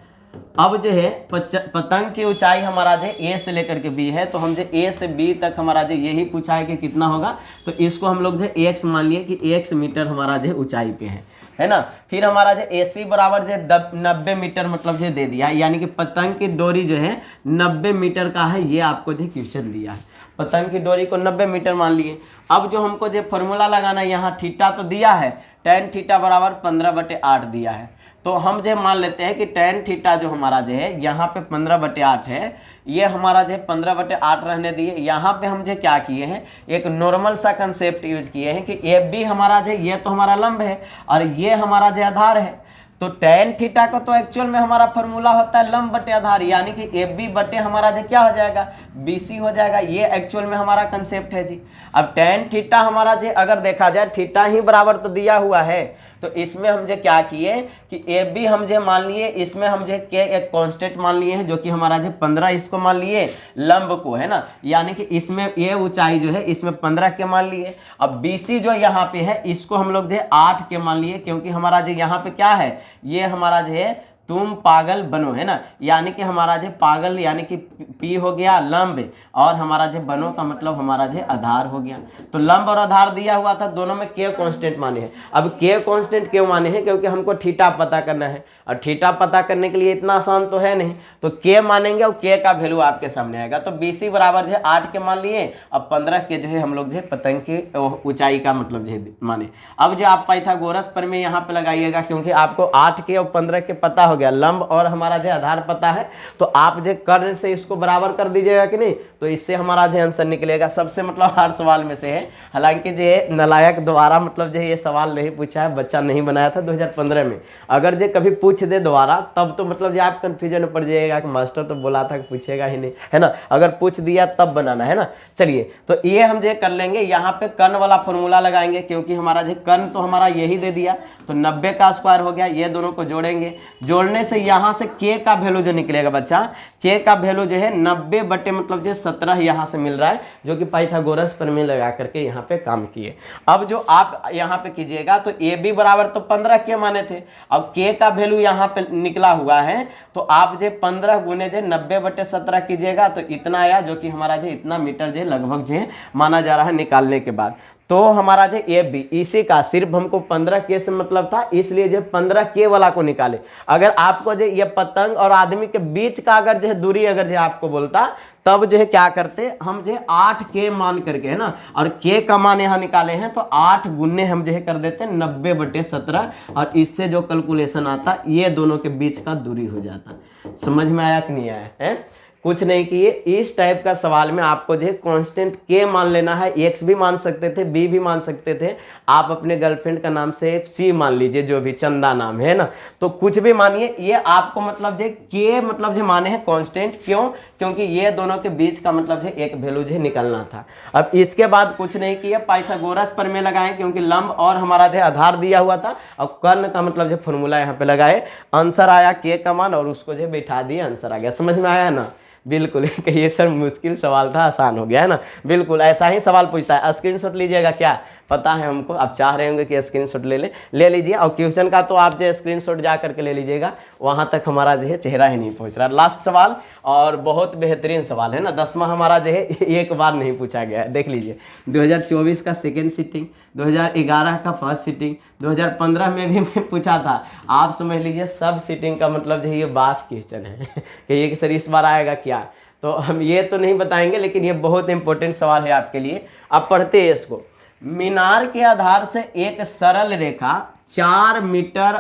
अब जो है पतंग की ऊंचाई हमारा जो A से लेकर के B है, तो हम जो A से B तक हमारा जो यही पूछा है कि कितना होगा, तो इसको हम लोग जो x मान लिए कि x मीटर हमारा जो ऊंचाई पे है ना। फिर हमारा जो AC बराबर जो 90 मीटर मतलब जो दे दिया है, यानी कि पतंग की डोरी जो है 90 मीटर का है, ये आपको जो क्वेश्चन दिया है। पतंग की डोरी को 90 मीटर मान लिए। अब जो हमको जो फॉर्मूला लगाना है, यहाँ थीटा तो दिया है, tan थीटा बराबर 15/8 दिया है। तो हम जो मान लेते हैं कि tan थीटा जो हमारा जो है यहाँ पे 15/8 है, ये हमारा जो है 15/8 रहने दिए। यहाँ पे हम जो क्या किए हैं, एक नॉर्मल सा कंसेप्ट यूज किए हैं कि ए बी हमारा जो ये तो हमारा लंब है और ये हमारा जो आधार है। तो tan थीटा का तो एक्चुअल में हमारा फॉर्मूला होता है लंब बटे आधार, यानी कि ए बी बटे हमारा जो क्या हो जाएगा, बी सी हो जाएगा। ये एक्चुअल में हमारा कंसेप्ट है जी। अब tan थीटा हमारा जो अगर देखा जाए थीटा ही बराबर तो दिया हुआ है, तो इसमें हम जो क्या किए कि ए बी हम जो मान लिए, इसमें हम जो के एक कांस्टेंट मान लिए हैं जो कि हमारा जो 15, इसको मान लिए लंब को, है ना, यानी कि इसमें ये ऊंचाई जो है इसमें 15 के मान लिए। अब बी सी जो यहाँ पे है इसको हम लोग जो 8 के मान लिए, क्योंकि हमारा जो यहाँ पे क्या है, ये हमारा जो है तुम पागल बनो, है ना, यानी कि हमारा जो पागल यानी कि पी हो गया लंब, और हमारा जो बनो का मतलब हमारा जो आधार हो गया। तो लंब और आधार दिया हुआ था, दोनों में के कांस्टेंट माने हैं। अब के कांस्टेंट क्यों माने हैं, क्योंकि हमको थीटा पता करना है, और थीटा पता करने के लिए इतना आसान तो है नहीं, तो के मानेंगे और के का वैल्यू आपके सामने आएगा। तो बी सी बराबर जो है 8 के मान लिए, अब 15 के जो है हम लोग जो है पतंग की ऊंचाई का मतलब जो है माने। अब जो आप पाइथागोरस प्रमेय यहाँ पे लगाइएगा, क्योंकि आपको 8 के और 15 के पता हो गया, लंब और हमारा जो आधार पता है, तो आप जो कर्ण से इसको बराबर कर दीजिएगा कि नहीं, तो इससे हमारा जो आंसर निकलेगा। सबसे मतलब हर सवाल में से है, हालांकि जो नालायक द्वारा मतलब जो ये सवाल नहीं पूछा है, बच्चा नहीं बनाया था 2015 में, अगर जो कभी पूछ दे दोबारा तब तो मतलब जो आप कंफ्यूजन में पड़ जाइएगा कि मास्टर तो बोला था कि पूछेगा ही नहीं, है ना, अगर पूछ दिया तब बनाना, है ना। चलिए तो ये हम जो कर लेंगे, यहाँ पे कर्ण वाला फॉर्मूला लगाएंगे, क्योंकि हमारा जो कर्ण तो हमारा यही दे दिया, तो 90 का स्क्वायर हो गया, ये दोनों को जोड़ेंगे, जोड़ने से यहाँ से के का वैल्यू जो निकलेगा बच्चा, के का वैल्यू जो है 90 बटे मतलब जो 17 यहाँ से मिल रहा है, जो कि पाइथागोरस प्रमेय लगा करके यहाँ पे काम किए। अब जो आप यहाँ पे कीजिएगा तो ए बी बराबर तो 15 के माने थे, अब के का वैल्यू यहाँ पे निकला हुआ है, तो आप जो 15 गुने जो 90/17 कीजिएगा तो इतना आया, जो कि हमारा जो इतना मीटर जो लगभग जो माना जा रहा है निकालने के बाद। तो हमारा जो ए बी, इसी का सिर्फ हमको 15 के से मतलब था, इसलिए जो 15 के वाला को निकाले। अगर आपको जो ये पतंग और आदमी के बीच का अगर जो दूरी अगर जो आपको बोलता, तब जो है क्या करते हम जो 8 के मान करके, है ना, और के का मान यहाँ निकाले हैं, तो 8 गुने हम जो है कर देते हैं 90/17, और इससे जो कैलकुलेशन आता ये दोनों के बीच का दूरी हो जाता। समझ में आया कि नहीं आया है? कुछ नहीं किए, इस टाइप का सवाल में आपको जो है कांस्टेंट के मान लेना है, एक्स भी मान सकते थे, बी भी मान सकते थे, आप अपने गर्लफ्रेंड का नाम से सी मान लीजिए, जो भी चंदा नाम है ना, तो कुछ भी मानिए, ये आपको मतलब जो के मतलब जो माने हैं कांस्टेंट, क्यों, क्योंकि ये दोनों के बीच का मतलब जो एक वैल्यू जो निकलना था। अब इसके बाद कुछ नहीं किया, पाइथागोरस प्रमेय लगाए, क्योंकि लंब और हमारा जो आधार दिया हुआ था, और कर्ण का मतलब जो फॉर्मूला यहाँ पे लगाए, आंसर आया के का मान, और उसको जो बैठा दिए, आंसर आ गया। समझ में आया ना? बिल्कुल, ये सर मुश्किल सवाल था, आसान हो गया, है ना। बिल्कुल ऐसा ही सवाल पूछता है, स्क्रीनशॉट लीजिएगा, क्या पता है हमको, आप चाह रहे होंगे कि स्क्रीनशॉट ले लीजिए, और क्वेश्चन का तो आप जो स्क्रीनशॉट जा करके ले लीजिएगा, वहाँ तक हमारा जो है चेहरा ही नहीं पहुँच रहा। लास्ट सवाल, और बहुत बेहतरीन सवाल है ना, 10वां हमारा जो है एक बार नहीं पूछा गया है, देख लीजिए। 2024 का सेकेंड सिटिंग, 2011 का फर्स्ट सिटिंग, 2015 में भी मैं पूछा था, आप समझ लीजिए सब सिटिंग का मतलब जो है ये बात क्वेश्चन है कि ये सर इस बार आएगा क्या, तो हम ये तो नहीं बताएंगे, लेकिन ये बहुत इंपॉर्टेंट सवाल है आपके लिए। आप पढ़ते हैं इसको। मीनार के आधार से एक सरल रेखा 4 मीटर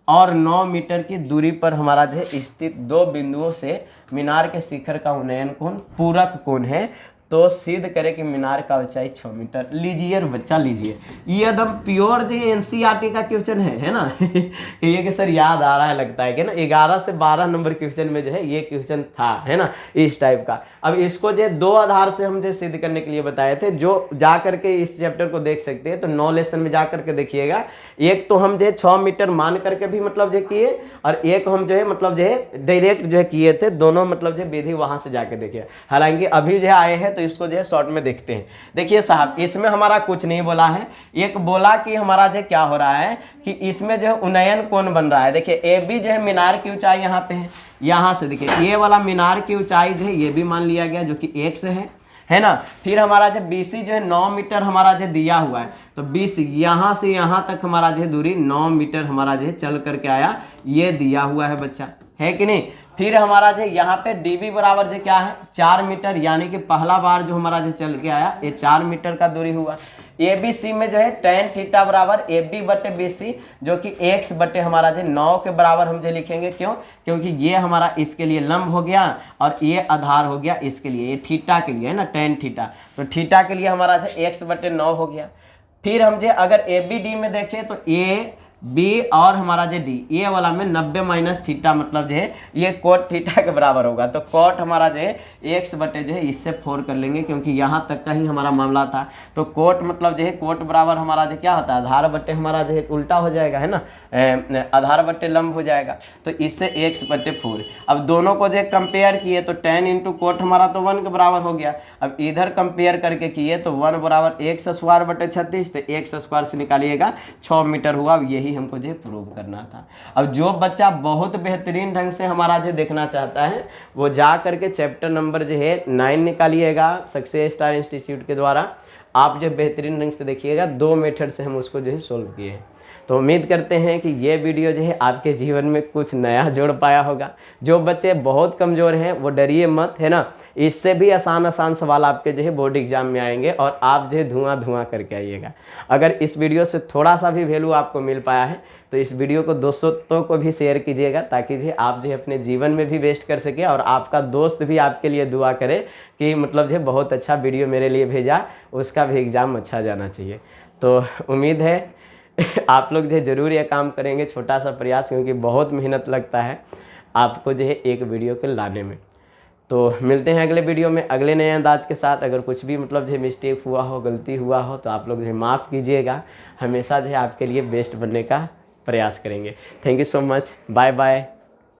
और 9 मीटर की दूरी पर हमारा जो है स्थित दो बिंदुओं से मीनार के शिखर का उन्नयन कोण पूरक कोण है, तो सिद्ध करे कि मीनार का ऊंचाई 6 मीटर। लीजिए बच्चा, लीजिए, ये एकदम प्योर जो एनसीईआरटी का क्वेश्चन है ना ये कि सर याद आ रहा है, लगता है कि ना 11 से 12 नंबर क्वेश्चन में जो है ये क्वेश्चन था, है ना, इस टाइप का। अब इसको जो 2 आधार से हम जो सिद्ध करने के लिए बताए थे, जो जा करके इस चैप्टर को देख सकते हैं, तो 9 लेसन में जा करके देखिएगा। एक तो हम जो है 6 मीटर मान करके भी मतलब जो किए, और एक हम जो है मतलब जो है डायरेक्ट जो है किए थे, दोनों मतलब जो विधि वहां से जाके देखिए। हालांकि अभी जो आए हैं तो इसको जो है शॉर्ट में देखते हैं। देखिए साहब, इसमें हमारा कुछ नहीं बोला है, एक बोला कि हमारा जो क्या हो रहा है कि इसमें जो है उन्नयन कोण बन रहा है। देखिए ए बी जो है मीनार की ऊंचाई यहाँ पे है, यहाँ से देखिए ये वाला मीनार की ऊंचाई जो है ये भी मान लिया गया, जो कि x है ना। फिर हमारा जो BC जो है 9 मीटर हमारा जो दिया हुआ है, तो BC यहाँ से यहाँ तक हमारा जो दूरी 9 मीटर हमारा जो चल करके आया, ये दिया हुआ है बच्चा, है कि नहीं। फिर हमारा जो यहाँ पे DB बराबर जो क्या है 4 मीटर, यानी कि पहला बार जो हमारा जो चल के आया ये 4 मीटर का दूरी हुआ। ए बी सी में जो है tan थीटा बराबर ए बी बटे बी सी, जो कि x बटे हमारा जो 9 के बराबर हम जो लिखेंगे। क्यों? क्योंकि ये हमारा इसके लिए लंब हो गया और ये आधार हो गया इसके लिए, ये थीटा के लिए है ना, tan थीटा। तो थीटा के लिए हमारा जो x बटे 9 हो गया। फिर हम जो अगर ए बी डी में देखें तो ए बी और हमारा जो डी, ये वाला में 90 माइनस थीटा मतलब जो है ये कोट थीटा के बराबर होगा। तो कोट हमारा जो है एक्स बटे जो है इससे 4 कर लेंगे, क्योंकि यहाँ तक का ही हमारा मामला था। तो कोट मतलब जो है कोट बराबर हमारा जो क्या होता है, आधार बटे हमारा जो है उल्टा हो जाएगा, है ना, आधार बटे लंब हो जाएगा। तो इससे एक्स बटे 4। अब दोनों को जो कंपेयर किए तो tan इंटू कोट हमारा तो 1 के बराबर हो गया। अब इधर कंपेयर करके किए तो 1 बराबर एक्स स्क्वायर बटे 36, तो एक्स स्क्वायर से निकालिएगा 6 मीटर हुआ। यही हमको जो प्रूव करना था। अब जो बच्चा बहुत बेहतरीन ढंग से हमारा जो देखना चाहता है वो जा करके चैप्टर नंबर जो है 9 निकालिएगा सक्सेस स्टार इंस्टीट्यूट के द्वारा। आप जो बेहतरीन ढंग से देखिएगा, 2 मेथड से हम उसको जो है सोल्व किए हैं। तो उम्मीद करते हैं कि ये वीडियो जो है आपके जीवन में कुछ नया जोड़ पाया होगा। जो बच्चे बहुत कमज़ोर हैं वो डरिए मत, है ना, इससे भी आसान सवाल आपके जो है बोर्ड एग्जाम में आएंगे और आप जो है धुआं करके आइएगा। अगर इस वीडियो से थोड़ा सा भी वैल्यू आपको मिल पाया है तो इस वीडियो को दोस्तों को भी शेयर कीजिएगा, ताकि जो आप जो अपने जीवन में भी वेस्ट कर सके और आपका दोस्त भी आपके लिए दुआ करे कि मतलब जो बहुत अच्छा वीडियो मेरे लिए भेजा, उसका भी एग्ज़ाम अच्छा जाना चाहिए। तो उम्मीद है आप लोग जो ज़रूर ये काम करेंगे, छोटा सा प्रयास, क्योंकि बहुत मेहनत लगता है आपको जो है एक वीडियो के लाने में। तो मिलते हैं अगले वीडियो में अगले नए अंदाज के साथ। अगर कुछ भी मतलब जो मिस्टेक हुआ हो, गलती हुआ हो, तो आप लोग जो माफ़ कीजिएगा। हमेशा जो है आपके लिए बेस्ट बनने का प्रयास करेंगे। Thank you so much, bye bye.